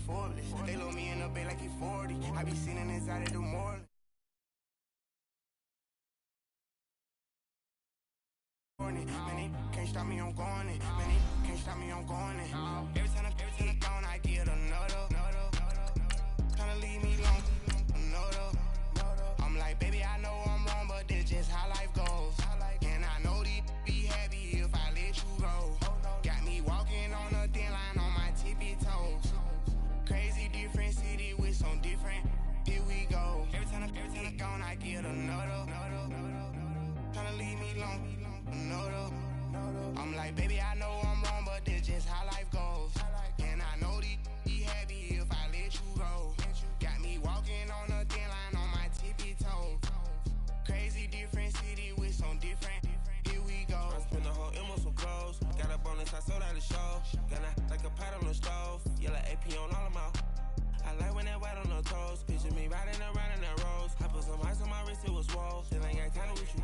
effortless. They load me in the bay like he 40. I be sitting inside of the morning. Man, they can't stop me, I'm going in. Man, they can't stop me, I'm going in. Every time I gone, I get another. Tryna leave me alone, another. I'm like, baby, I know I'm wrong, but this just how life goes. And I know these be happy if I let you go. Got me walking on a thin line on my tippy toes. Crazy different city with some different. Here we go. Every time I gone, I get another. Tryna leave me alone. I'm like, baby, I know I'm wrong, but this just how life goes. And I know these be happy if I let you go. Got me walking on a thin line on my tippy toes. Crazy different city with some different. Here we go. I spent the whole M on some clothes. Got a bonus, I sold out the show. Got like a pot on the stove. Yellow AP on all of my. I like when that white on the toes. Picture me riding around in that rose. I put some ice on my wrist, it was swole. Then I got time with you.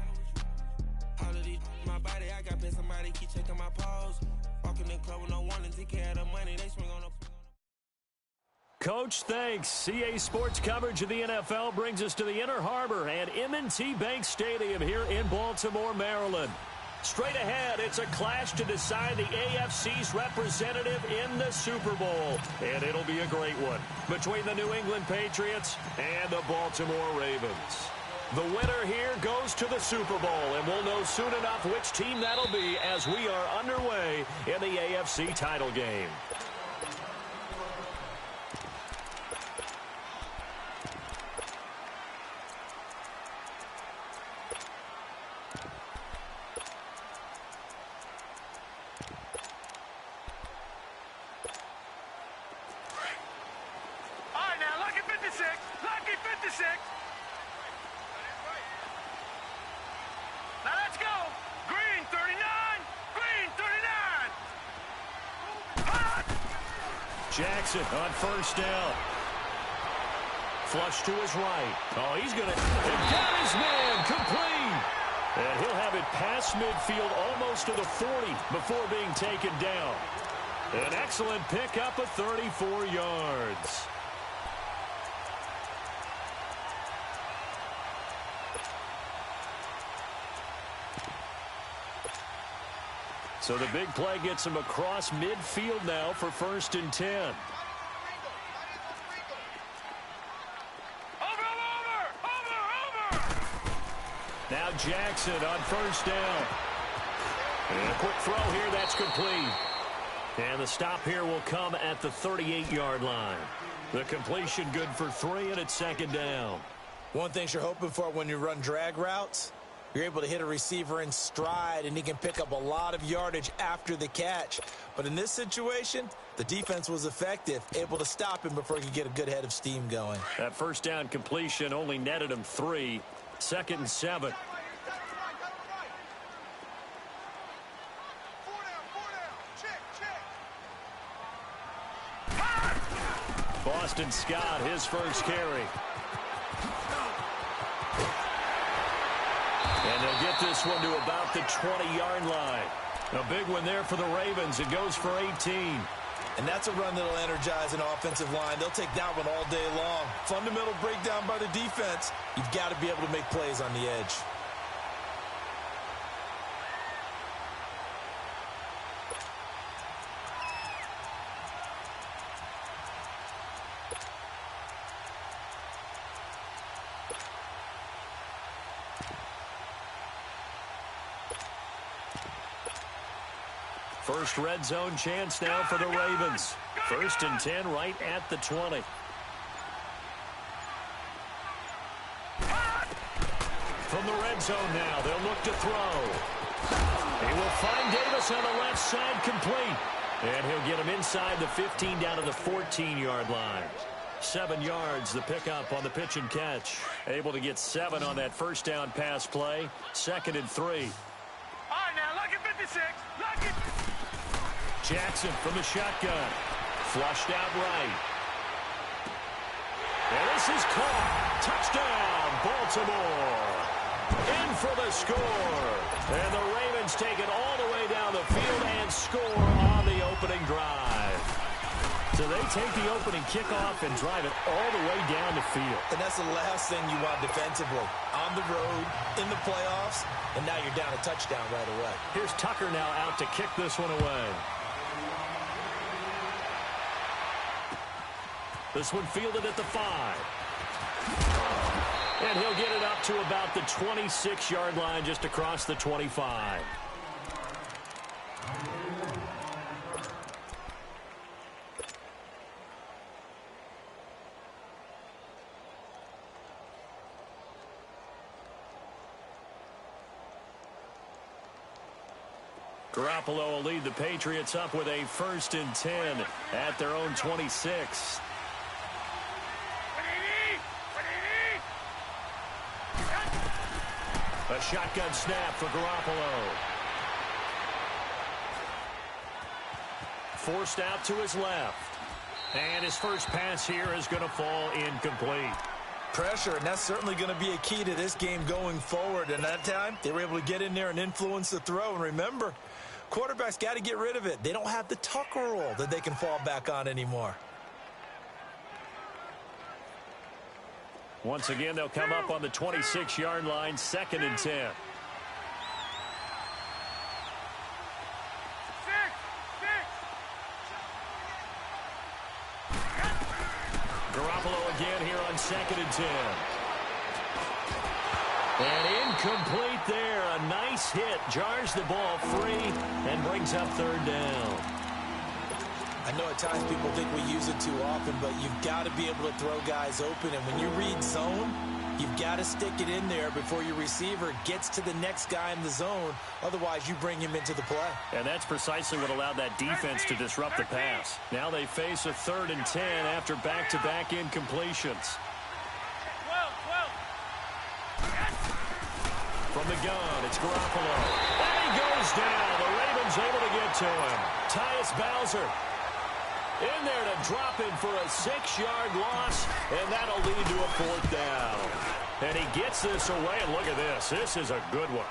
All of these, my body, I got paid, somebody keep checking my pose. Walking in the club with no warning, take care of the money, they swing on the... Coach, thanks. CA Sports coverage of the NFL brings us to the Inner Harbor and M&T Bank Stadium here in Baltimore, Maryland. Straight ahead, it's a clash to decide the AFC's representative in the Super Bowl. And it'll be a great one between the New England Patriots and the Baltimore Ravens. The winner here goes to the Super Bowl, and we'll know soon enough which team that'll be as we are underway in the AFC title game. All right, now, lucky 56, lucky 56. Now let's go. Green 39. Green 39. Hot. Jackson on first down. Flush to his right. Oh, he's going to... He got his man complete. And he'll have it past midfield almost to the 40 before being taken down. An excellent pickup of 34 yards. So the big play gets him across midfield now for 1st and 10. Over. Now Jackson on first down. And a quick throw here, that's complete. And the stop here will come at the 38-yard line. The completion good for 3, and it's 2nd down. One thing you're hoping for when you run drag routes, you're able to hit a receiver in stride, and he can pick up a lot of yardage after the catch. But in this situation, the defense was effective, able to stop him before he could get a good head of steam going. That first down completion only netted him 3. 2nd and 7. Boston Scott, his first carry. And they'll get this one to about the 20-yard line. A big one there for the Ravens. It goes for 18. And that's a run that'll energize an offensive line. They'll take that one all day long. Fundamental breakdown by the defense. You've got to be able to make plays on the edge. First red zone chance now for the Ravens. 1st and 10 right at the 20. From the red zone now, they'll look to throw. He will find Davis on the left side, complete. And he'll get him inside the 15 down to the 14-yard line. 7 yards, the pickup on the pitch and catch. Able to get 7 on that first down pass play. 2nd and 3. All right, now, lucky 56. Lucky. Jackson from the shotgun. Flushed out right. And this is caught. Touchdown, Baltimore. In for the score. And the Ravens take it all the way down the field and score on the opening drive. So they take the opening kickoff and drive it all the way down the field. And that's the last thing you want defensively. On the road, in the playoffs, and now you're down a touchdown right away. Here's Tucker now out to kick this one away. This one fielded at the 5. And he'll get it up to about the 26-yard line, just across the 25. Garoppolo will lead the Patriots up with a 1st and 10 at their own 26. A shotgun snap for Garoppolo. Forced out to his left. And his first pass here is going to fall incomplete. Pressure, and that's certainly going to be a key to this game going forward. And that time, they were able to get in there and influence the throw. And remember, quarterbacks got to get rid of it. They don't have the Tucker rule that they can fall back on anymore. Once again, they'll come up on the 26-yard line, 2nd and 10. Garoppolo again here on 2nd and 10. And incomplete there. A nice hit. Jars the ball free and brings up 3rd down. I know at times people think we use it too often, but you've got to be able to throw guys open. And when you read zone, you've got to stick it in there before your receiver gets to the next guy in the zone. Otherwise, you bring him into the play. And that's precisely what allowed that defense to disrupt the pass. Now they face a 3rd and 10 after back-to-back incompletions. From the gun, it's Garoppolo. And he goes down. The Ravens able to get to him. Tyus Bowser in there to drop him for a 6-yard loss, and that'll lead to a 4th down. And he gets this away, and look at this. This is a good one.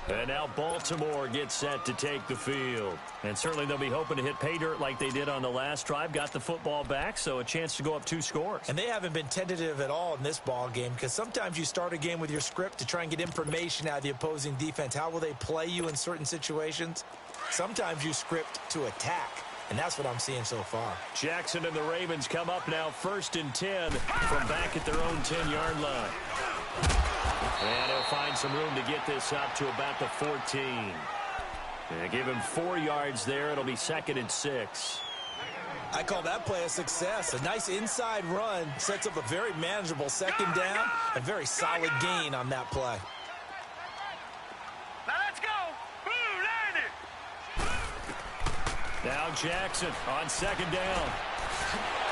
And now Baltimore gets set to take the field. And certainly they'll be hoping to hit pay dirt like they did on the last drive. Got the football back, so a chance to go up 2 scores. And they haven't been tentative at all in this ball game, because sometimes you start a game with your script to try and get information out of the opposing defense. How will they play you in certain situations? Sometimes you script to attack, and that's what I'm seeing so far. Jackson and the Ravens come up now 1st and 10 from back at their own 10-yard line. And he'll find some room to get this up to about the 14. And give him 4 yards there. It'll be 2nd and 6. I call that play a success. A nice inside run sets up a very manageable 2nd down. A very solid gain on that play. Now let's go. Boo, landed. Now Jackson on 2nd down.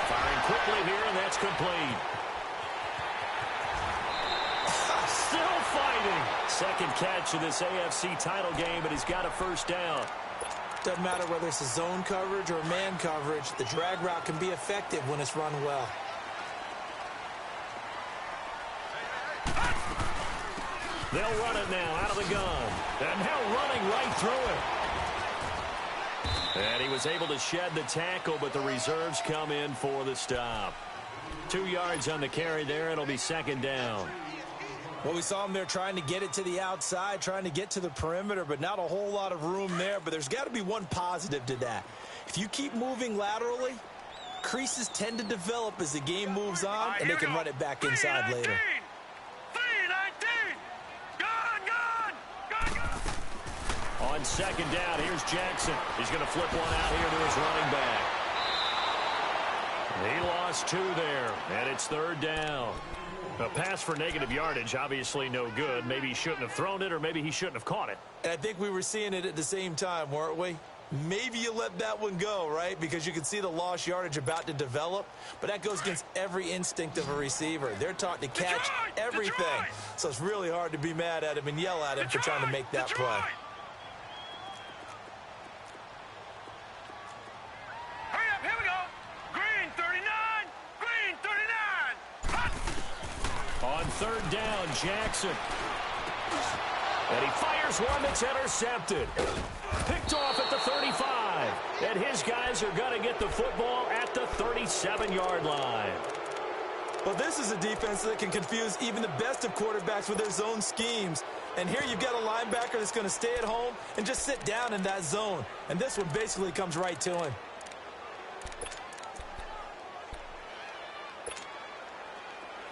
Firing quickly here, and that's complete. Still fighting. 2nd catch of this AFC title game, but he's got a 1st down. Doesn't matter whether it's a zone coverage or man coverage, the drag route can be effective when it's run well. They'll run it now out of the gun. And now running right through it. And he was able to shed the tackle, but the reserves come in for the stop. 2 yards on the carry there. It'll be 2nd down. Well, we saw him there trying to get it to the outside, trying to get to the perimeter, but not a whole lot of room there. But there's got to be one positive to that. If you keep moving laterally, creases tend to develop as the game moves on, and they can run it back inside later. 3-19. Gone. On 2nd down, here's Jackson. He's going to flip one out here to his running back. He lost 2 there, and it's 3rd down. A pass for negative yardage, obviously no good. Maybe he shouldn't have thrown it, or maybe he shouldn't have caught it. And I think we were seeing it at the same time, weren't we? Maybe you let that one go, right? Because you can see the lost yardage about to develop. But that goes against every instinct of a receiver. They're taught to catch everything. So it's really hard to be mad at him and yell at him for trying to make that play. Hurry up, here we go. Green 39. Green 39. Hot. On 3rd down, Jackson. And he fires one that's intercepted. Picked off at the 35. And his guys are going to get the football at the 37-yard line. Well, this is a defense that can confuse even the best of quarterbacks with their zone schemes. And here you've got a linebacker that's going to stay at home and just sit down in that zone. And this one basically comes right to him.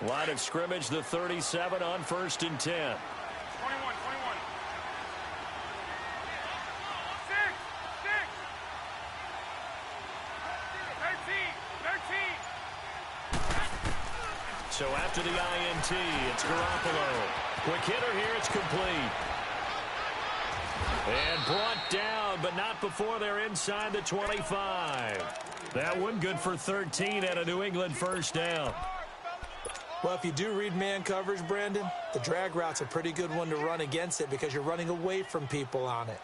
Line of scrimmage, the 37 on 1st and 10. 21. 6. 13. So after the INT, it's Garoppolo. Quick hitter here, it's complete. And brought down, but not before they're inside the 25. That one good for 13 and a New England first down. Well, if you do read man coverage, Brandon, the drag route's a pretty good one to run against it because you're running away from people on it.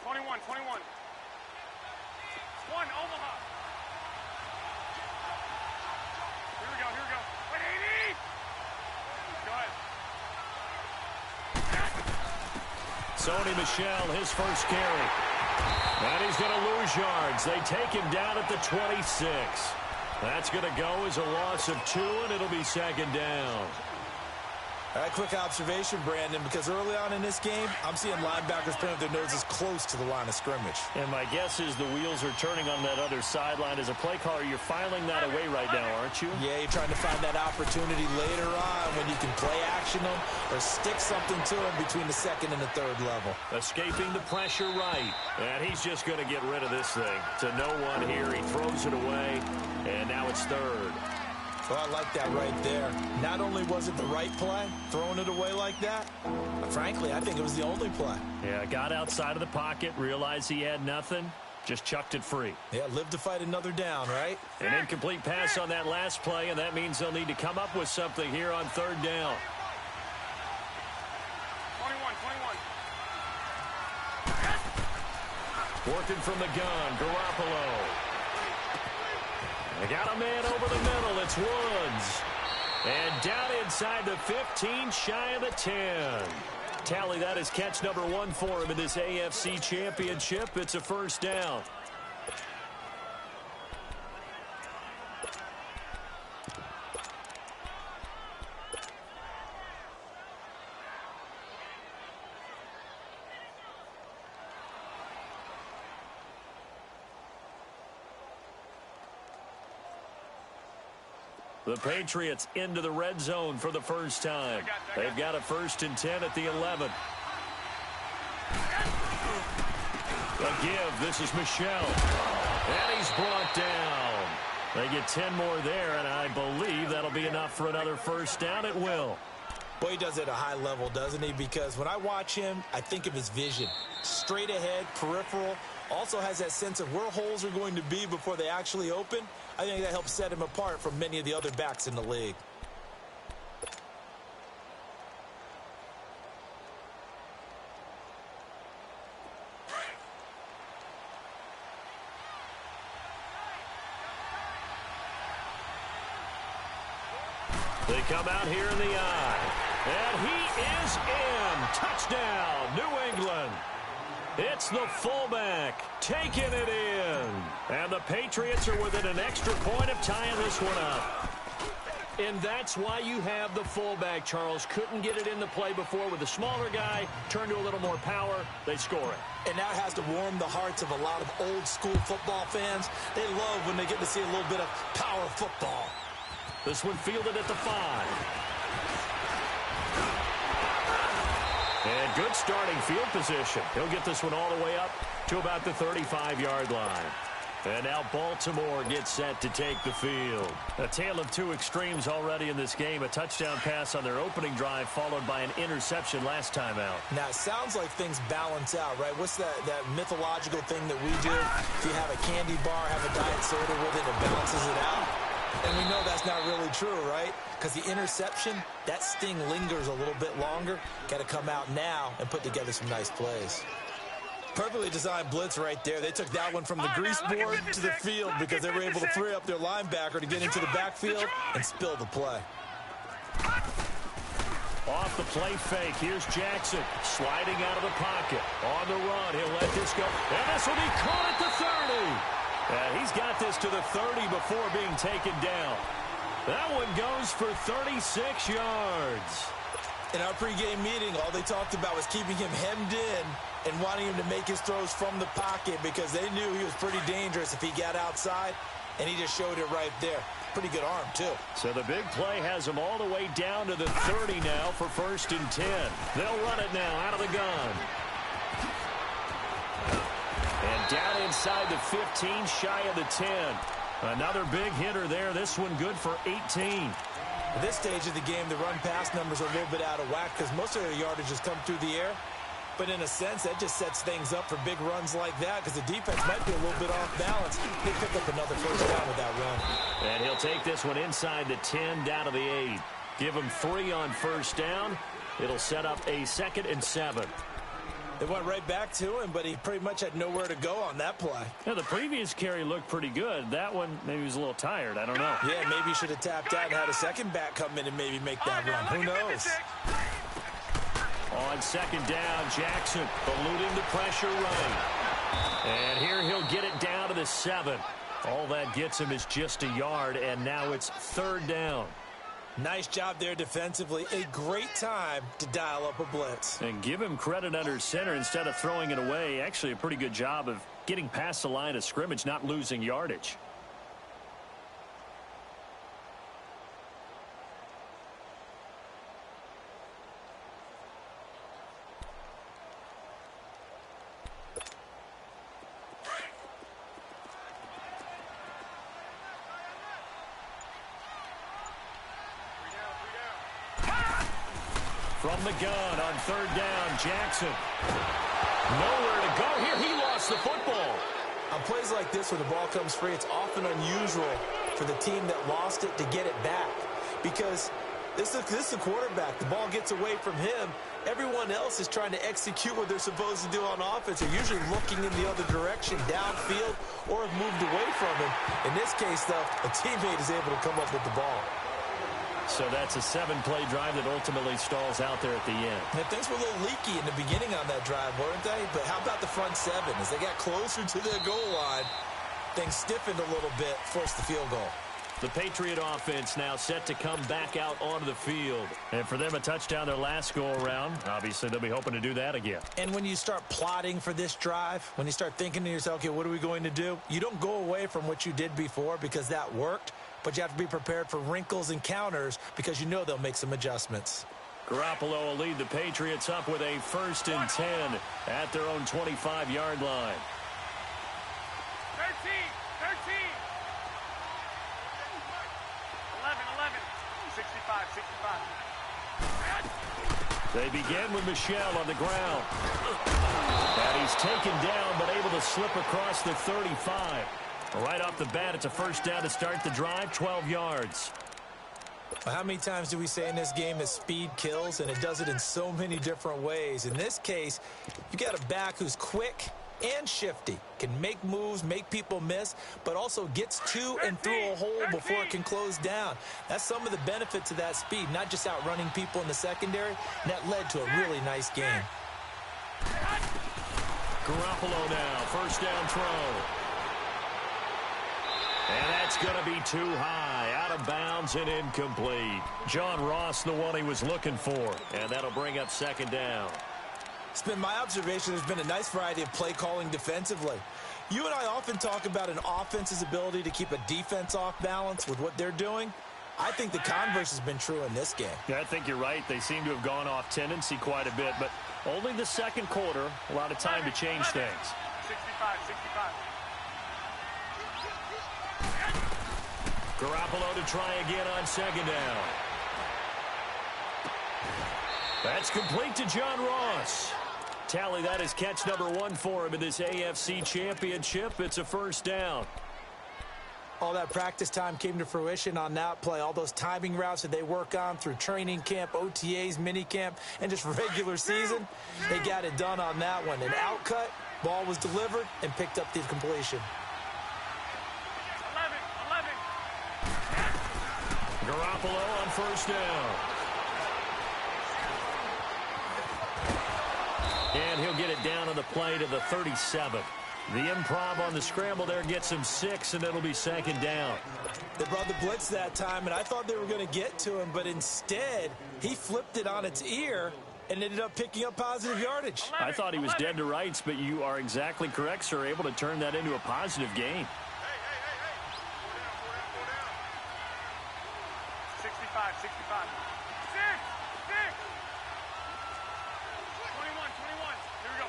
21. 1, Omaha. Here we go. Wait, 80. Go ahead. Sony Michel, his first carry. And he's going to lose yards. They take him down at the 26. That's going to go as a loss of 2, and it'll be second down. All right, quick observation, Brandon, because early on in this game, I'm seeing linebackers putting their noses close to the line of scrimmage. And my guess is the wheels are turning on that other sideline. As a play caller, you're filing that away right now, aren't you? Yeah, you're trying to find that opportunity later on when you can play action them or stick something to them between the second and the third level. Escaping the pressure right. And he's just going to get rid of this thing. To no one here. He throws it away. And now it's third. Well, I like that right there. Not only was it the right play, throwing it away like that, but frankly, I think it was the only play. Yeah, got outside of the pocket, realized he had nothing, just chucked it free. Yeah, live to fight another down, right? An incomplete pass on that last play, and that means they'll need to come up with something here on third down. 21. Working from the gun, Garoppolo. They got a man over the middle. It's Woods. And down inside the 15, shy of the 10. Tally, that is catch number 1 for him in this AFC Championship. It's a first down. The Patriots into the red zone for the first time. They've got a 1st and 10 at the 11. A give. This is Michel. And he's brought down. They get 10 more there, and I believe that'll be enough for another first down. It will. Boy, he does it at a high level, doesn't he? Because when I watch him, I think of his vision. Straight ahead, peripheral. Also has that sense of where holes are going to be before they actually open. I think that helps set him apart from many of the other backs in the league. They come out here in the eye. And he is in. Touchdown, New England. It's the fullback taking it in. And the Patriots are within an extra point of tying this one up. And that's why you have the fullback, Charles. Couldn't get it in the play before with the smaller guy. Turned to a little more power. They score it. And that has to warm the hearts of a lot of old-school football fans. They love when they get to see a little bit of power football. This one fielded at the 5. And good starting field position. He'll get this one all the way up to about the 35-yard line. And now Baltimore gets set to take the field. A tale of two extremes already in this game. A touchdown pass on their opening drive followed by an interception last time out. Now, it sounds like things balance out, right? What's that mythological thing that we do? If you have a candy bar, have a diet soda with it, it balances it out. And we know that's not really true, right? Because the interception, that sting lingers a little bit longer. Got to come out now and put together some nice plays. Perfectly designed blitz right there. They took that one from the grease board to the field because they were able to free up their linebacker to get into the backfield and spill the play. Off the play fake. Here's Jackson sliding out of the pocket. On the run, he'll let this go. And this will be caught at the 30. And he's got this to the 30 before being taken down. That one goes for 36 yards. In our pregame meeting, all they talked about was keeping him hemmed in and wanting him to make his throws from the pocket because they knew he was pretty dangerous if he got outside, and he just showed it right there. Pretty good arm, too. So the big play has him all the way down to the 30 now for 1st and 10. They'll run it now out of the gun. And down inside the 15, shy of the 10. Another big hitter there. This one good for 18. At this stage of the game, the run-pass numbers are a little bit out of whack because most of their yardage has come through the air. But in a sense, that just sets things up for big runs like that because the defense might be a little bit off balance. They pick up another first down with that run. And he'll take this one inside the 10, down to the 8. Give him 3 on first down. It'll set up a 2nd and 7. They went right back to him, but he pretty much had nowhere to go on that play. Yeah, the previous carry looked pretty good. That one, maybe he was a little tired. I don't know. Yeah, maybe he should have tapped out and had a second back come in and maybe make that run. Who knows? On 2nd down, Jackson eluding the pressure right. And here he'll get it down to the 7. All that gets him is just a yard, and now it's 3rd down. Nice job there defensively. A great time to dial up a blitz. And give him credit under center instead of throwing it away. Actually, a pretty good job of getting past the line of scrimmage, not losing yardage. From the gun on 3rd down, Jackson. Nowhere to go here. He lost the football. On plays like this where the ball comes free, it's often unusual for the team that lost it to get it back. Because this is the quarterback. The ball gets away from him. Everyone else is trying to execute what they're supposed to do on offense. They're usually looking in the other direction, downfield, or have moved away from him. In this case, though, a teammate is able to come up with the ball. So that's a 7-play drive that ultimately stalls out there at the end. And things were a little leaky in the beginning on that drive, weren't they? But how about the front 7? As they got closer to their goal line, things stiffened a little bit, forced the field goal. The Patriot offense now set to come back out onto the field. And for them, a touchdown their last go-around. Obviously, they'll be hoping to do that again. And when you start plotting for this drive, when you start thinking to yourself, okay, what are we going to do? You don't go away from what you did before because that worked. But you have to be prepared for wrinkles and counters because you know they'll make some adjustments. Garoppolo will lead the Patriots up with a 1st and 10 at their own 25-yard line. 13, 11, 65. They begin with Michel on the ground. And he's taken down but able to slip across the 35. Right off the bat, it's a 1st down to start the drive, 12 yards. How many times do we say in this game that speed kills, and it does it in so many different ways? In this case, you got a back who's quick and shifty, can make moves, make people miss, but also gets to and through a hole before it can close down. That's some of the benefits of that speed, not just outrunning people in the secondary, and that led to a really nice game. Garoppolo now, 1st down throw. And that's going to be too high, out of bounds and incomplete. John Ross, the one he was looking for, and that'll bring up 2nd down. It's been my observation there's been a nice variety of play calling defensively. You and I often talk about an offense's ability to keep a defense off balance with what they're doing. I think the converse has been true in this game. Yeah, I think you're right. They seem to have gone off tendency quite a bit, but only the 2nd quarter, a lot of time to change things. 65. Garoppolo to try again on 2nd down. That's complete to John Ross. Tally, that is catch number 1 for him in this AFC Championship. It's a 1st down. All that practice time came to fruition on that play. All those timing routes that they work on through training camp, OTAs, minicamp, and just regular season, they got it done on that one. An outcut, ball was delivered, and picked up the completion. 11. Garoppolo on 1st down. And he'll get it down on the play to the 37. The improv on the scramble there gets him 6, and it'll be second down. They brought the blitz that time, and I thought they were going to get to him, but instead he flipped it on its ear and ended up picking up positive yardage. I thought he was dead to rights, but you are exactly correct, sir. Able to turn that into a positive gain. 65, 65. 6, 21. Here we go.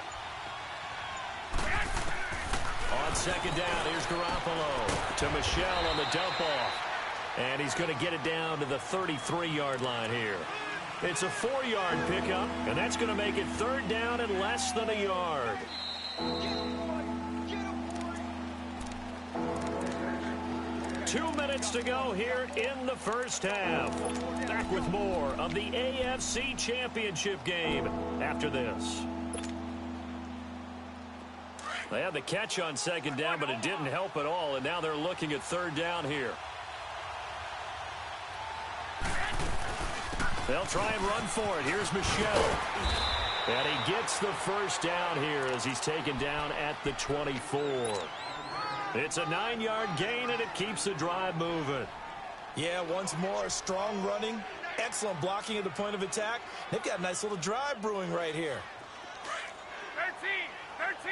On second down, here's Garoppolo to Michel on the dump off. And he's going to get it down to the 33-yard line here. It's a 4-yard pickup, and that's going to make it third down and less than a yard. Two minutes to go here in the first half. Back with more of the AFC Championship game after this. They had the catch on second down, but it didn't help at all, and now they're looking at third down here. They'll try and run for it. Here's Michel. And he gets the first down here as he's taken down at the 24. It's a 9-yard gain, and it keeps the drive moving. Yeah, once more, strong running, excellent blocking at the point of attack. They've got a nice little drive brewing right here. 13, 13.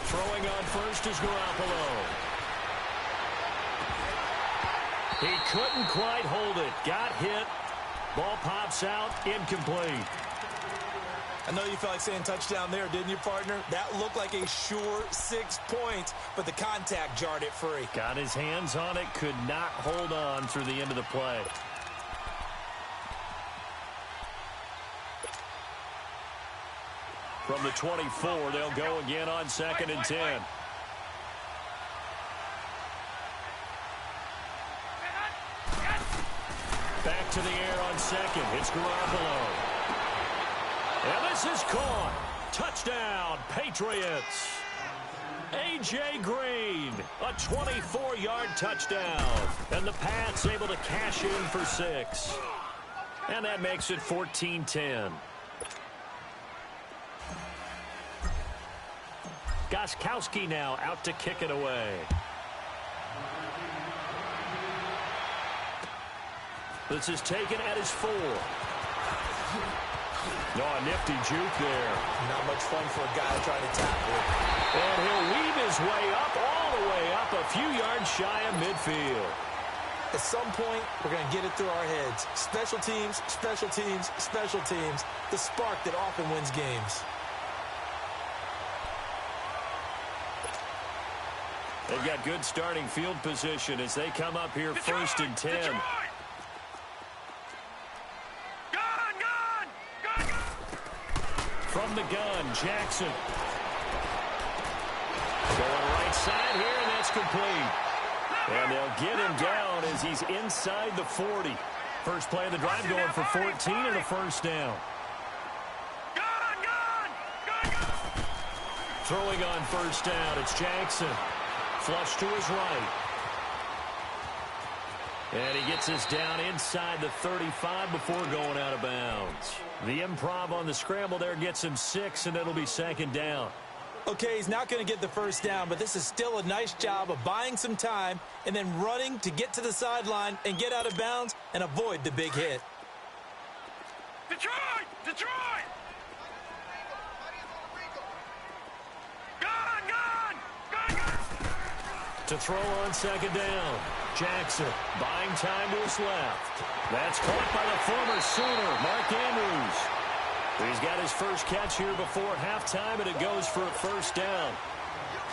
Throwing on first is Garoppolo. He couldn't quite hold it. Got hit. Ball pops out. Incomplete. I know you felt like saying touchdown there, didn't you, partner? That looked like a sure 6 points, but the contact jarred it free. Got his hands on it. Could not hold on through the end of the play. From the 24, they'll go again on second and 10. Back to the air on second. It's Garoppolo. And this is caught. Touchdown, Patriots. A.J. Green, a 24-yard touchdown. And the Pats able to cash in for 6. And that makes it 14-10. Gostkowski now out to kick it away. This is taken at his 4. No, a nifty juke there. Not much fun for a guy trying to tackle it. And he'll weave his way up, all the way up, a few yards shy of midfield. At some point, we're going to get it through our heads. Special teams, special teams, special teams. The spark that often wins games. They've got good starting field position as they come up here first and 10. Detroit! Gun! From the gun, Jackson. Going right side here, and that's complete. And they'll get him down as he's inside the 40. First play of the drive going for 14 and a first down. Gun! Throwing on first down, it's Jackson. Flush to his right. And he gets us down inside the 35 before going out of bounds. The improv on the scramble there gets him 6, and it'll be second down. Okay, he's not going to get the first down, but this is still a nice job of buying some time and then running to get to the sideline and get out of bounds and avoid the big hit. Detroit! To throw on second down. Jackson buying time to his left. That's caught by the former Sooner, Mark Andrews. He's got his first catch here before halftime, and it goes for a first down.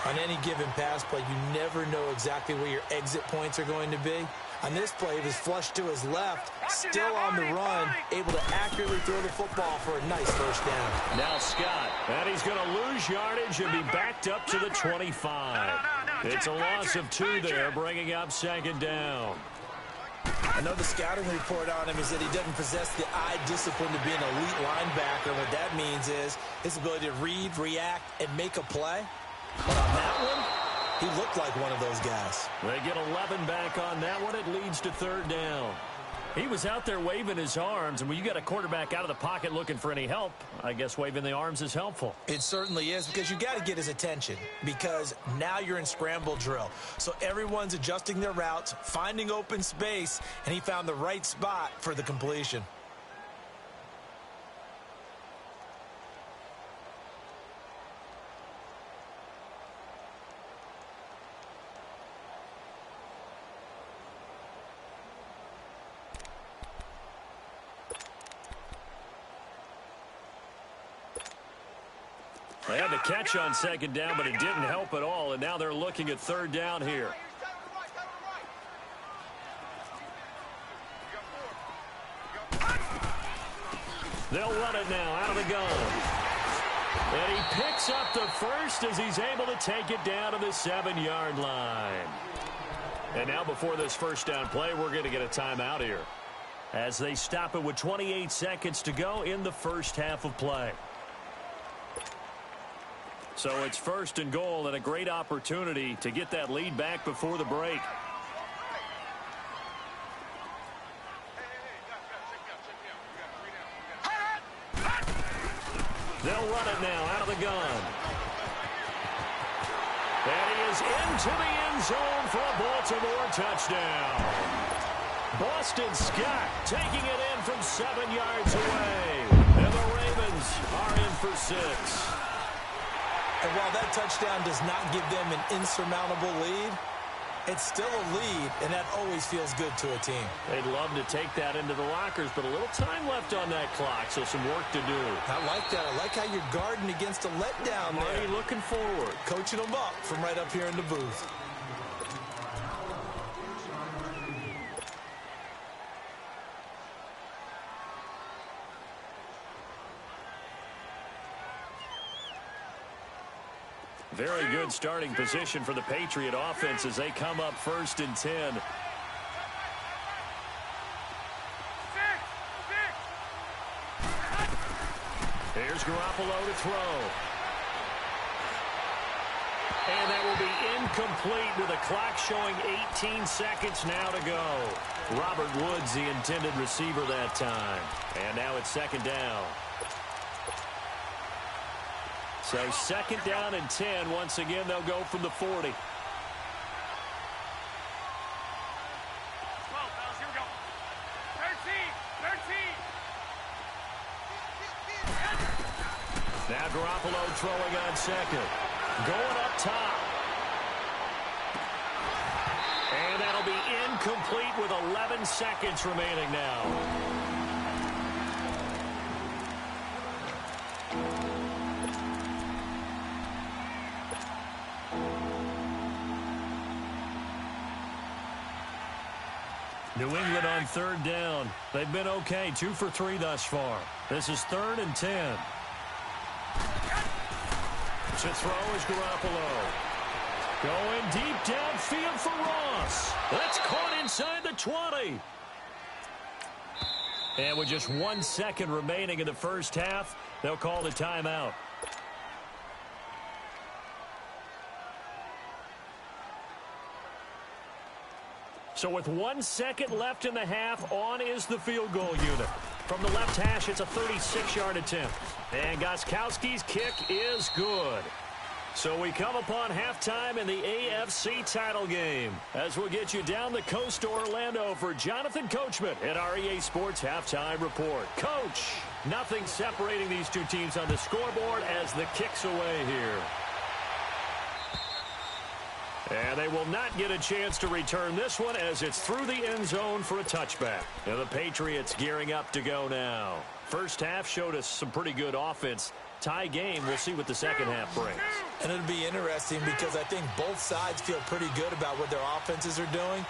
On any given pass play, you never know exactly where your exit points are going to be. On this play, it was flushed to his left, still on the run, able to accurately throw the football for a nice first down. Now Scott, and he's going to lose yardage and be backed up to the 25. It's a loss of 2 there, bringing up second down. I know the scouting report on him is that he doesn't possess the eye discipline to be an elite linebacker. What that means is his ability to read, react, and make a play. But on that one, He looked like one of those guys. They get 11 back on that one. It leads to third down. He was out there waving his arms, and when you got a quarterback out of the pocket looking for any help, I guess waving the arms is helpful. It certainly is, because you got to get his attention, because now you're in scramble drill. So everyone's adjusting their routes, finding open space, and he found the right spot for the completion. They had the catch on second down, but it didn't help at all, and now they're looking at third down here. They'll run it now out of the gun. And he picks up the first as he's able to take it down to the 7-yard line. And now before this first down play, we're going to get a timeout here, as they stop it with 28 seconds to go in the first half of play. So it's first and goal, and a great opportunity to get that lead back before the break. They'll run it now out of the gun. And he is into the end zone for a Baltimore touchdown. Boston Scott taking it in from 7 yards away. And the Ravens are in for 6. And while that touchdown does not give them an insurmountable lead, it's still a lead, and that always feels good to a team. They'd love to take that into the lockers, but a little time left on that clock, so some work to do. I like that. I like how you're guarding against a letdown there. Marty looking forward. Coaching them up from right up here in the booth. Very good starting position for the Patriot offense as they come up first and 10. Here's Garoppolo to throw. And that will be incomplete with a clock showing 18 seconds now to go. Robert Woods, the intended receiver that time. And now it's second down. So second down and 10. Once again, they'll go from the 40. 12, fellas, here we go. 13. Now Garoppolo throwing on second. Going up top. And that'll be incomplete with 11 seconds remaining now. New England on third down. They've been okay, 2 for 3 thus far. This is third and 10. To throw is Garoppolo. Going deep downfield for Ross. That's caught inside the 20. And with just 1 second remaining in the first half, they'll call the timeout. So with 1 second left in the half, on is the field goal unit. From the left hash, it's a 36-yard attempt. And Gostkowski's kick is good. So we come upon halftime in the AFC title game, as we'll get you down the coast to Orlando for Jonathan Coachman at our EA Sports Halftime Report. Coach, nothing separating these two teams on the scoreboard as the kick's away here. And they will not get a chance to return this one as it's through the end zone for a touchback. And the Patriots gearing up to go now. First half showed us some pretty good offense. Tie game, we'll see what the second half brings. And it'll be interesting because I think both sides feel pretty good about what their offenses are doing.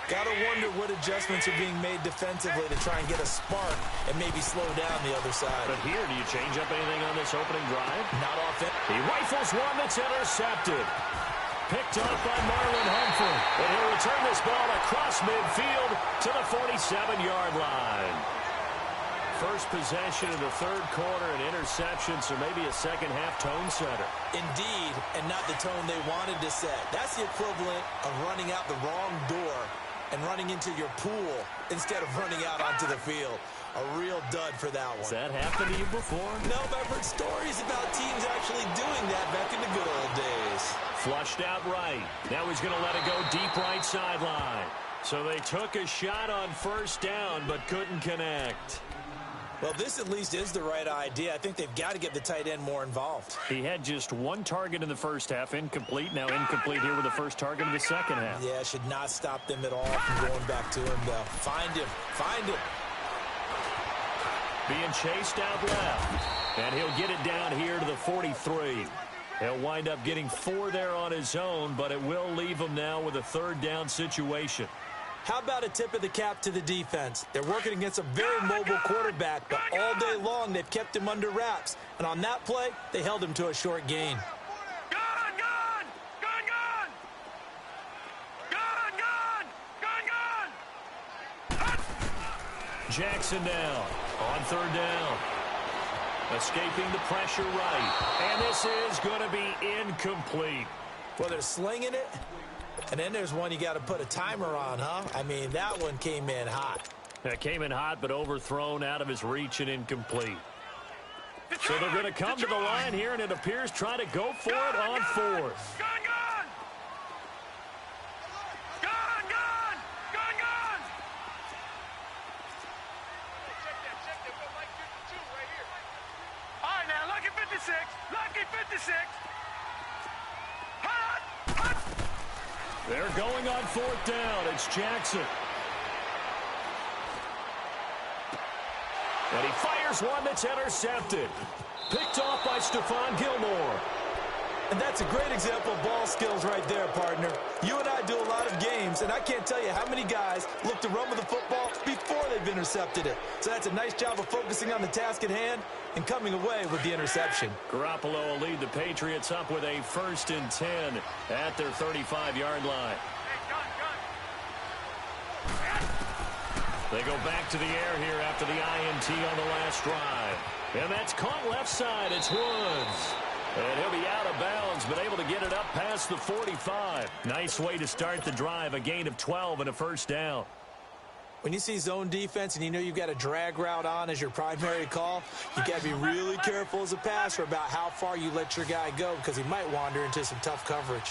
Got to wonder what adjustments are being made defensively to try and get a spark and maybe slow down the other side. But here, do you change up anything on this opening drive? Not offense. He rifles one that's intercepted. Picked off by Marlon Humphrey. And he'll return this ball across midfield to the 47-yard line. first possession of the third quarter, an interception, so maybe a second-half tone setter. Indeed, and not the tone they wanted to set. That's the equivalent of running out the wrong door and running into your pool instead of running out onto the field. A real dud for that one. Has that happened to you before? No, but I've heard stories about teams actually doing that back in the good old days. Flushed out right. Now he's going to let it go deep right sideline. So they took a shot on first down but couldn't connect. Well, this at least is the right idea. I think they've got to get the tight end more involved. He had just one target in the first half, incomplete. Now incomplete here with the first target of the second half. Yeah, should not stop them at all from going back to him, though. Find him. Find him. Being chased out left. And he'll get it down here to the 43. He'll wind up getting 4 there on his own, but it will leave him now with a third down situation. How about a tip of the cap to the defense? They're working against a very mobile quarterback, but all day long they've kept him under wraps. And on that play, they held him to a short gain. Jackson down on third down. Escaping the pressure right. And this is going to be incomplete. Well, they're slinging it. And then there's one you got to put a timer on, huh? I mean, that one came in hot. That came in hot, but overthrown, out of his reach, and incomplete. So they're going to come to the line here, and it appears try to go for it on fourth. All right, now, lucky 56. Lucky 56. They're going on fourth down. It's Jackson. And he fires one that's intercepted. Picked off by Stephon Gilmore. And that's a great example of ball skills right there, partner. You and I do a lot of games, and I can't tell you how many guys look to run with the football before they've intercepted it. So that's a nice job of focusing on the task at hand and coming away with the interception. Garoppolo will lead the Patriots up with a 1st and 10 at their 35-yard line. They go back to the air here after the INT on the last drive. And that's caught left side. It's Woods. And he'll be out of bounds, but able to get it up past the 45. Nice way to start the drive, a gain of 12 and a first down. When you see zone defense and you know you've got a drag route on as your primary call, you've got to be really careful as a passer about how far you let your guy go because he might wander into some tough coverage.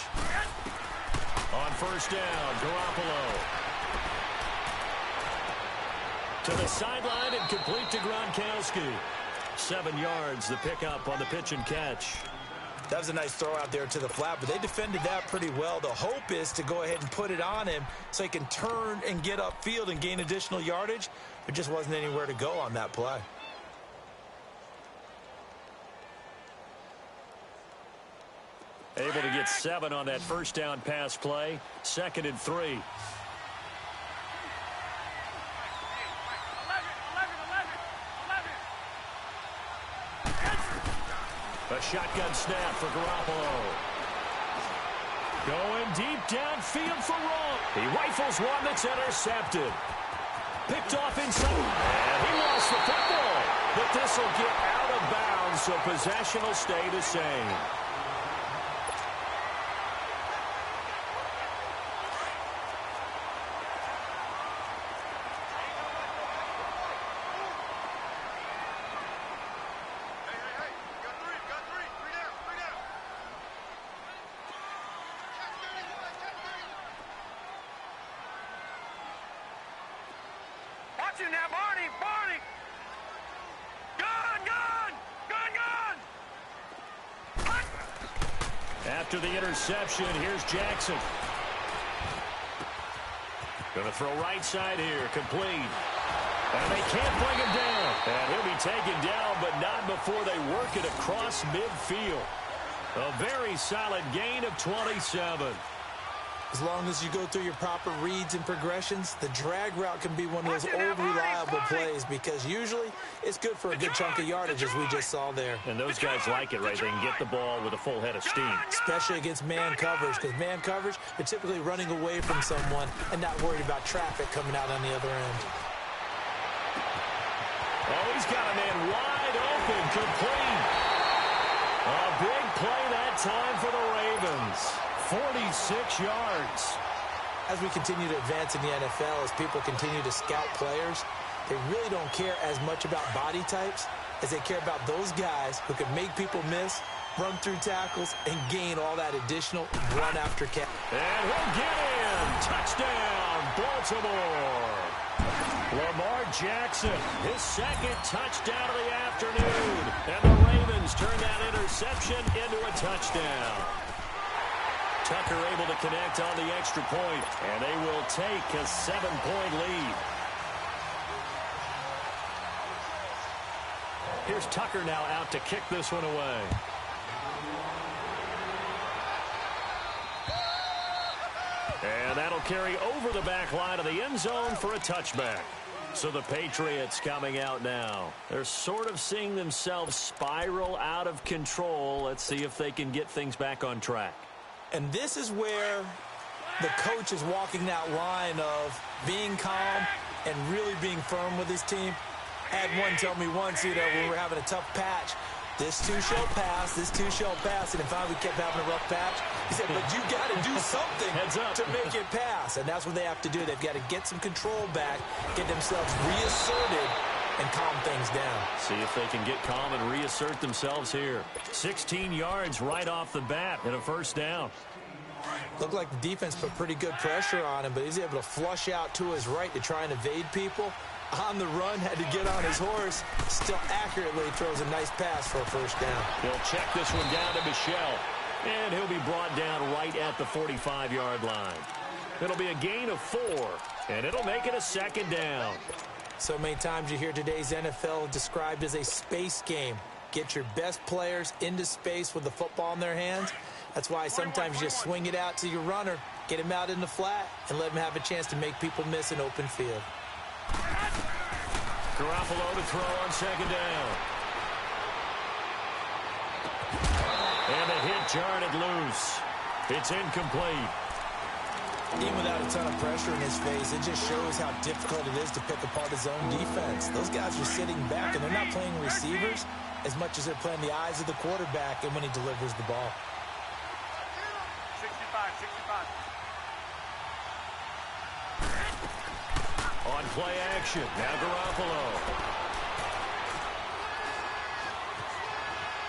On first down, Garoppolo. To the sideline and complete to Gronkowski. 7 yards, the pickup on the pitch and catch. That was a nice throw out there to the flat, but they defended that pretty well. The hope is to go ahead and put it on him so he can turn and get upfield and gain additional yardage. There just wasn't anywhere to go on that play. Able to get 7 on that first down pass play. 2nd and 3. A shotgun snap for Garoppolo. Going deep downfield for Rowe. He rifles one that's intercepted. Picked off inside. And he lost the football. But this will get out of bounds, so possession will stay the same. Now, Barney! Gun! After the interception, here's Jackson. Going to throw right side here, complete. And they can't bring him down. And he'll be taken down, but not before they work it across midfield. A very solid gain of 27. As long as you go through your proper reads and progressions, the drag route can be one of those old reliable plays because usually it's good for a good chunk of yardage as we just saw there. And those guys like it, right? They can get the ball with a full head of steam. Especially against man coverage because man coverage, they're typically running away from someone and not worried about traffic coming out on the other end. Oh, he's got a man wide open, complete. A big play that time for the Ravens. 46 yards. As we continue to advance in the NFL, as people continue to scout players, they really don't care as much about body types as they care about those guys who can make people miss, run through tackles, and gain all that additional run after catch. And he'll get in. Touchdown, Baltimore. Lamar Jackson, his second touchdown of the afternoon. And the Ravens turn that interception into a touchdown. Tucker able to connect on the extra point, and they will take a 7-point lead. Here's Tucker now out to kick this one away. And that'll carry over the back line of the end zone for a touchback. So the Patriots coming out now. They're sort of seeing themselves spiral out of control. Let's see if they can get things back on track. And this is where the coach is walking that line of being calm and really being firm with his team. I had one tell me once, when we were having a tough patch, this too shall pass, this too shall pass. And if we kept having a rough patch, he said, but you got to do something to make it pass. And that's what they have to do. They've got to get some control back, get themselves reasserted, and calm things down. See if they can get calm and reassert themselves here. 16 yards right off the bat and a first down. Looked like the defense put pretty good pressure on him, but he's able to flush out to his right to try and evade people. On the run, had to get on his horse. Still accurately throws a nice pass for a first down. He'll check this one down to Michel. And he'll be brought down right at the 45-yard line. It'll be a gain of 4, and it'll make it a second down. So many times you hear today's NFL described as a space game. Get your best players into space with the football in their hands. That's why sometimes you just swing it out to your runner, get him out in the flat, and let him have a chance to make people miss an open field. Garoppolo to throw on second down. And the hit jarred it loose. It's incomplete. Even without a ton of pressure in his face, it just shows how difficult it is to pick apart his own defense. Those guys are sitting back, and they're not playing receivers as much as they're playing the eyes of the quarterback and when he delivers the ball. 65. On play action, now Garoppolo.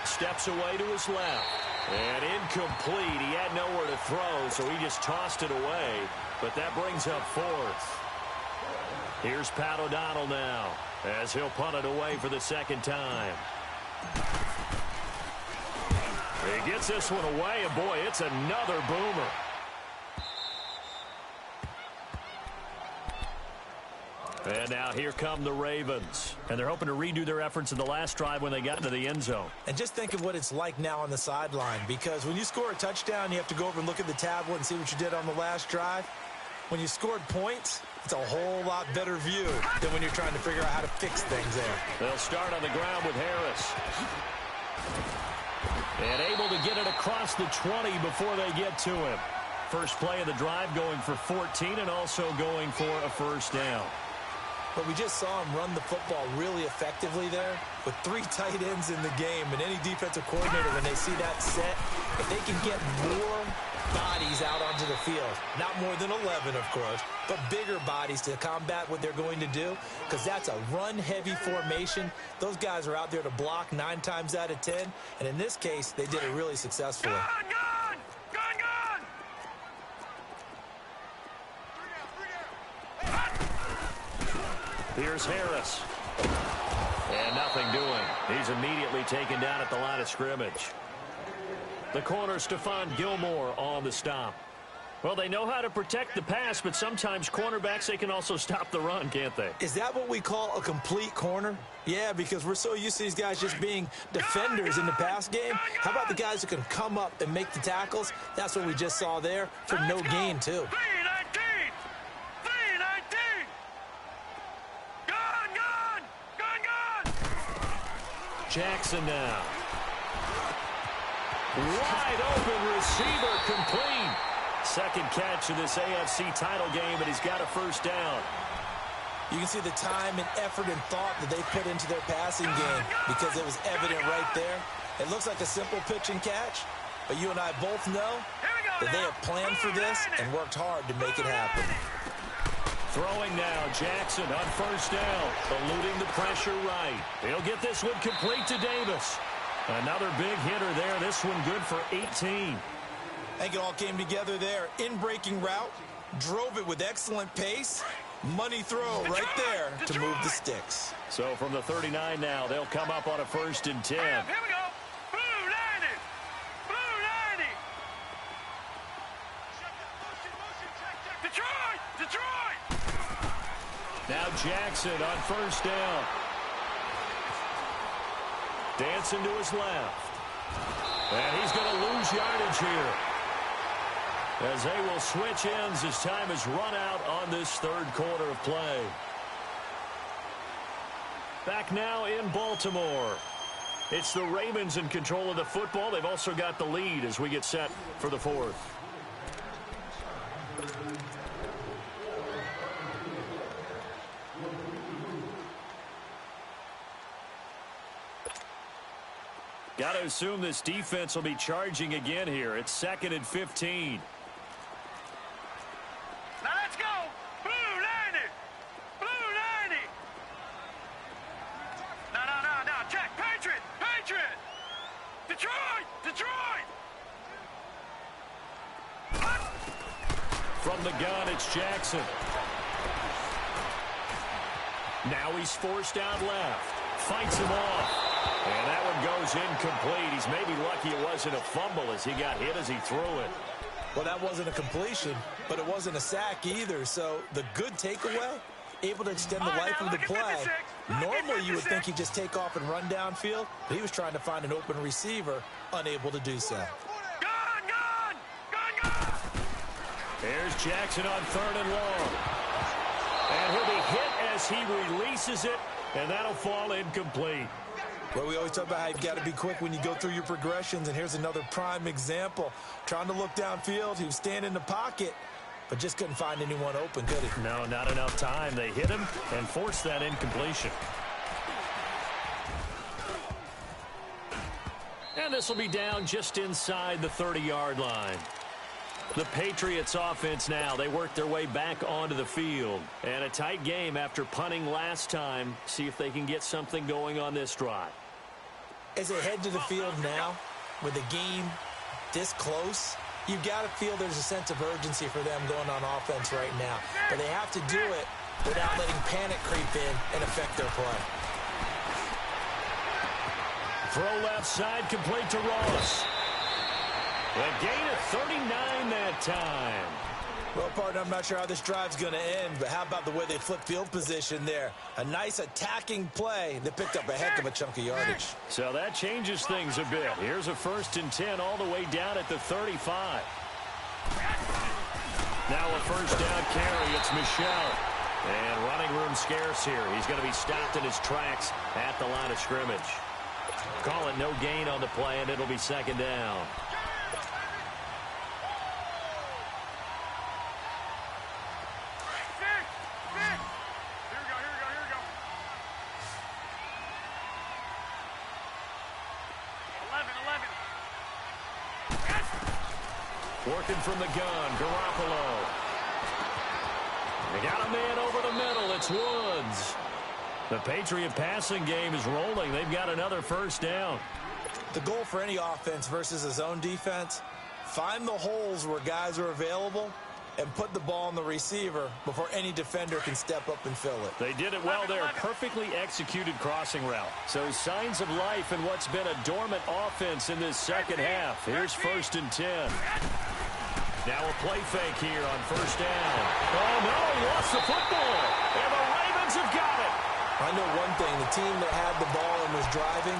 Steps away to his left. And incomplete. He had nowhere to throw, so he just tossed it away. But that brings up 4th. Here's Pat O'Donnell now, as he'll punt it away for the second time. He gets this one away, and boy, it's another boomer. And now here come the Ravens. And they're hoping to redo their efforts in the last drive when they got into the end zone. And just think of what it's like now on the sideline, because when you score a touchdown, you have to go over and look at the tablet and see what you did on the last drive. When you scored points, it's a whole lot better view than when you're trying to figure out how to fix things there. They'll start on the ground with Harris. And able to get it across the 20 before they get to him. First play of the drive going for 14 and also going for a first down. But we just saw him run the football really effectively there with 3 tight ends in the game. And any defensive coordinator, when they see that set, if they can get more bodies out onto the field, not more than 11, of course, but bigger bodies to combat what they're going to do, because that's a run-heavy formation. Those guys are out there to block 9 times out of 10. And in this case, they did it really successfully. Gun! Here's Harris. And nothing doing. He's immediately taken down at the line of scrimmage. The corner, Stephon Gilmore, on the stop. Well, they know how to protect the pass, but sometimes cornerbacks, they can also stop the run, can't they? Is that what we call a complete corner? Yeah, because we're so used to these guys just being defenders in the pass game. How about the guys who can come up and make the tackles? That's what we just saw there for no gain, too. 319! Gun! Jackson now. Wide open receiver, complete. Second catch of this AFC title game, and he's got a first down. You can see the time and effort and thought that they put into their passing game because it was evident right there. It looks like a simple pitch and catch, but you and I both know that they have planned for this and worked hard to make it happen. Throwing now, Jackson on first down, eluding the pressure right. He'll get this one complete to Davis. Another big hitter there. This one good for 18. I think it all came together there. In-breaking route, drove it with excellent pace. Money throw right there to move the sticks. So from the 39 now, they'll come up on a 1st and 10. Here we go. Blue 90. Blue 90. Detroit. Detroit. Now Jackson on first down. Dancing to his left. And he's going to lose yardage here, as they will switch ends as time has run out on this third quarter of play. Back now in Baltimore. It's the Ravens in control of the football. They've also got the lead as we get set for the fourth. Got to assume this defense will be charging again here. It's 2nd and 15. Now let's go. Blue 90. Blue 90. No. Check. Patriot. Patriot. Detroit. Detroit. From the gun, it's Jackson. Now he's forced out left. Fights him off. And that one goes incomplete. He's maybe lucky it wasn't a fumble as he got hit as he threw it. Well, that wasn't a completion, but it wasn't a sack either. So the good takeaway, able to extend the life of the play. Normally you would think he'd just take off and run downfield, but he was trying to find an open receiver, unable to do so. Gun. There's Jackson on 3rd and long. And he'll be hit as he releases it, and that'll fall incomplete. Well, we always talk about how you've got to be quick when you go through your progressions, and here's another prime example. Trying to look downfield, he was standing in the pocket, but just couldn't find anyone open, could he? No, not enough time. They hit him and forced that incompletion. And this will be down just inside the 30-yard line. The Patriots offense now, they work their way back onto the field. And a tight game after punting last time. See if they can get something going on this drive. As they head to the field now, with the game this close, you've got to feel there's a sense of urgency for them going on offense right now. But they have to do it without letting panic creep in and affect their play. Throw left side, complete to Ross. A gain of 39 that time. Well, partner, I'm not sure how this drive's going to end, but how about the way they flip field position there? A nice attacking play that picked up a heck of a chunk of yardage. So that changes things a bit. Here's a 1st and 10 all the way down at the 35. Now a 1st down carry. It's Michel. And running room scarce here. He's going to be stopped in his tracks at the line of scrimmage. Call it no gain on the play, and it'll be 2nd down. Working from the gun, Garoppolo. They got a man over the middle. It's Woods. The Patriot passing game is rolling. They've got another 1st down. The goal for any offense versus a zone defense, find the holes where guys are available and put the ball on the receiver before any defender can step up and fill it. They did it well there. Perfectly executed crossing route. So signs of life in what's been a dormant offense in this second half. Here's 1st and 10. Now a play fake here on 1st down. Oh, no, he lost the football. And the Ravens have got it. I know one thing. The team that had the ball and was driving,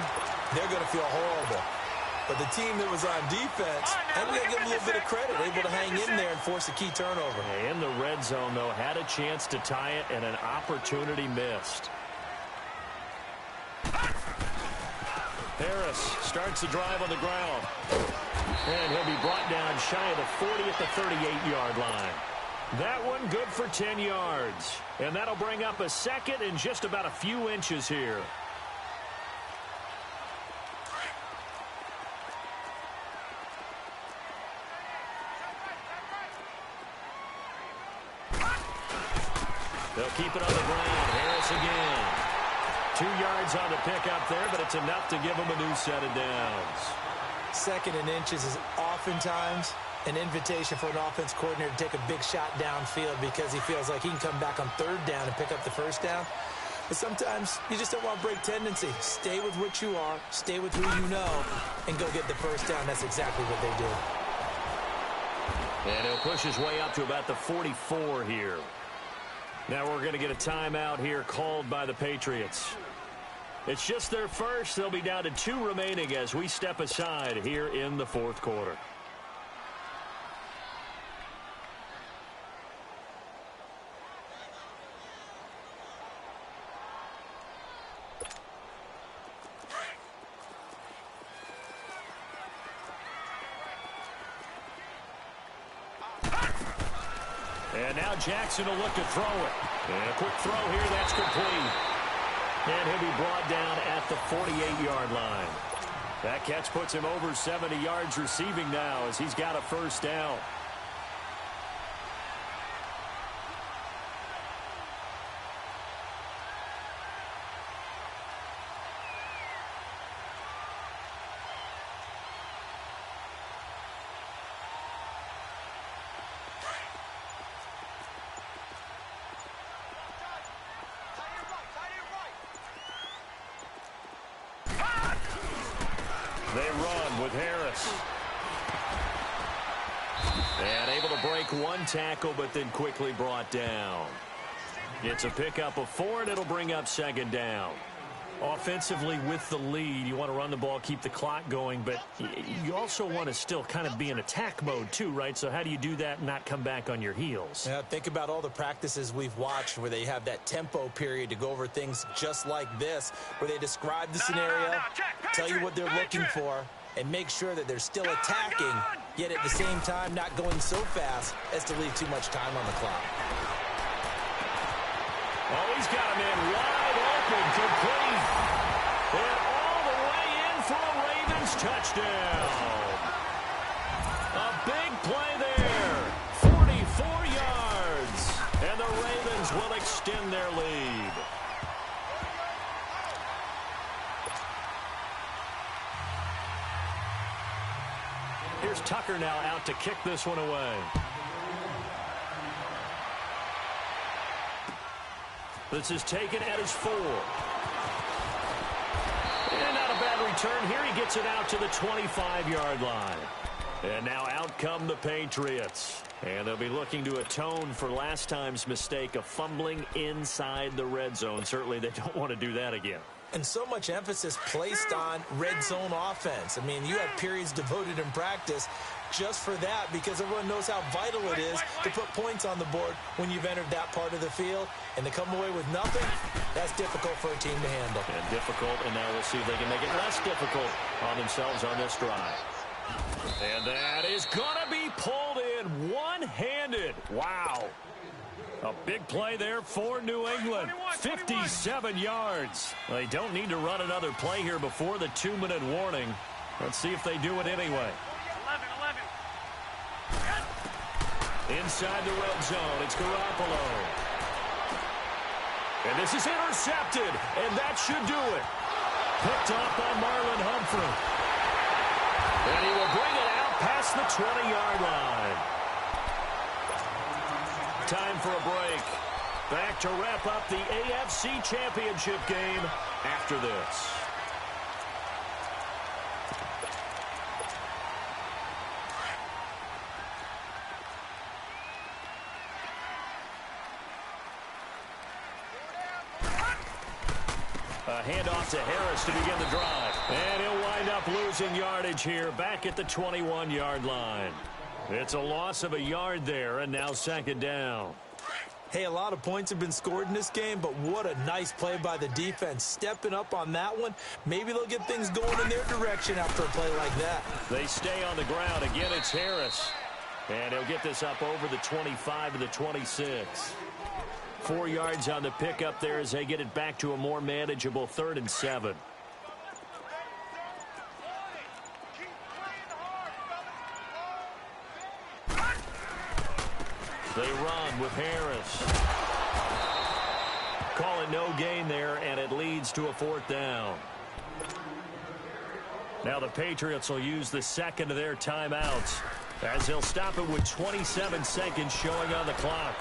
they're going to feel horrible. But the team that was on defense, I'm going to give them a little bit of credit, able to hang in there and force a key turnover. In the red zone, though, had a chance to tie it and an opportunity missed. Harris starts the drive on the ground. And he'll be brought down shy of the 40 at the 38-yard line. That one good for 10 yards. And that'll bring up a second and just about a few inches here. They'll keep it on the ground. Harris again. 2 yards on the pickup there, but it's enough to give them a new set of downs. Second and inches is oftentimes an invitation for an offense coordinator to take a big shot downfield because he feels like he can come back on third down and pick up the first down. But sometimes you just don't want break tendency. Stay with what you are, stay with who you know, and go get the first down. That's exactly what they do. And he'll push his way up to about the 44 here. Now we're going to get a timeout here called by the Patriots. It's just their first. They'll be down to 2 remaining as we step aside here in the fourth quarter. And now Jackson will look to throw it. And a quick throw here, that's complete. And he'll be brought down at the 48-yard line. That catch puts him over 70 yards receiving now as he's got a first down. They run with Harris. And able to break one tackle, but then quickly brought down. It's a pickup of 4, and it'll bring up second down. Offensively with the lead, you want to run the ball, keep the clock going, but you also want to still kind of be in attack mode too, right? So how do you do that and not come back on your heels? Yeah, think about all the practices we've watched where they have that tempo period to go over things just like this, where they describe the scenario, tell you what they're looking for, and make sure that they're still attacking, yet at the same time not going so fast as to leave too much time on the clock. Oh, he's got him in wide open, complete. And all the way in for a Ravens touchdown. A big play there. 44 yards. And the Ravens will extend their lead. Here's Tucker now out to kick this one away. This is taken at his 4. And not a bad return here. He gets it out to the 25-yard line. And now out come the Patriots. And they'll be looking to atone for last time's mistake of fumbling inside the red zone. Certainly they don't want to do that again. And so much emphasis placed on red zone offense. I mean, you have periods devoted in practice just for that because everyone knows how vital it is to put points on the board when you've entered that part of the field. And to come away with nothing, that's difficult for a team to handle. And difficult, and now we'll see if they can make it less difficult on themselves on this drive. And that is going to be pulled in one-handed. Wow. A big play there for New England. 57 yards. They don't need to run another play here before the 2-minute warning. Let's see if they do it anyway. 11. Inside the red zone, it's Garoppolo. And this is intercepted, and that should do it. Picked off by Marlon Humphrey. And he will bring it out past the 20-yard line. Time for a break. Back to wrap up the AFC Championship game after this. A handoff to Harris to begin the drive. And he'll wind up losing yardage here back at the 21-yard line. It's a loss of a yard there, and now second down. Hey, a lot of points have been scored in this game, but what a nice play by the defense. Stepping up on that one, maybe they'll get things going in their direction after a play like that. They stay on the ground. Again, it's Harris. And he'll get this up over the 25 to the 26. 4 yards on the pickup there as they get it back to a more manageable 3rd and 7. They run with Harris. Call it no gain there, and it leads to a 4th down. Now the Patriots will use the second of their timeouts as they'll stop it with 27 seconds showing on the clock.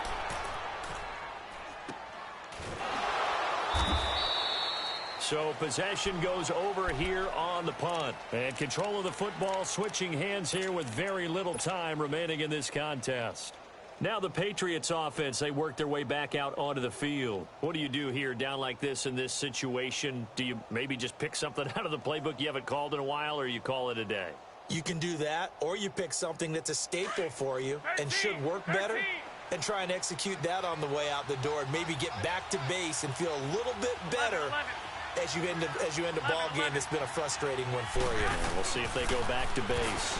So possession goes over here on the punt. And control of the football switching hands here with very little time remaining in this contest. Now the Patriots offense, they work their way back out onto the field. What do you do here down like this in this situation? Do you maybe just pick something out of the playbook you haven't called in a while, or you call it a day? You can do that, or you pick something that's a staple for you and should work better and try and execute that on the way out the door and maybe get back to base and feel a little bit better as you end a ball game that's been a frustrating one for you. And we'll see if they go back to base.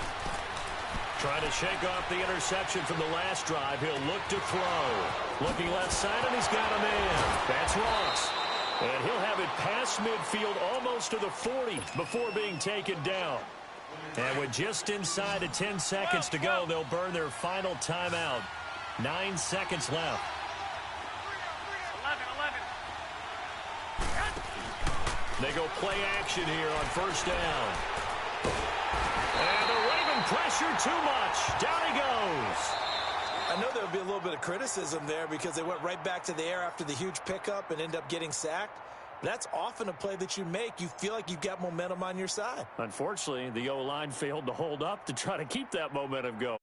Trying to shake off the interception from the last drive. He'll look to throw. Looking left side, and he's got him in. That's Ross. And he'll have it past midfield almost to the 40 before being taken down. And with just inside of 10 seconds to go, they'll burn their final timeout. 9 seconds left. 11. They go play action here on 1st down. And the Raven pressure too much. Down he goes. I know there'll be a little bit of criticism there because they went right back to the air after the huge pickup and end up getting sacked. That's often a play that you make. You feel like you've got momentum on your side. Unfortunately, the O-line failed to hold up to try to keep that momentum going.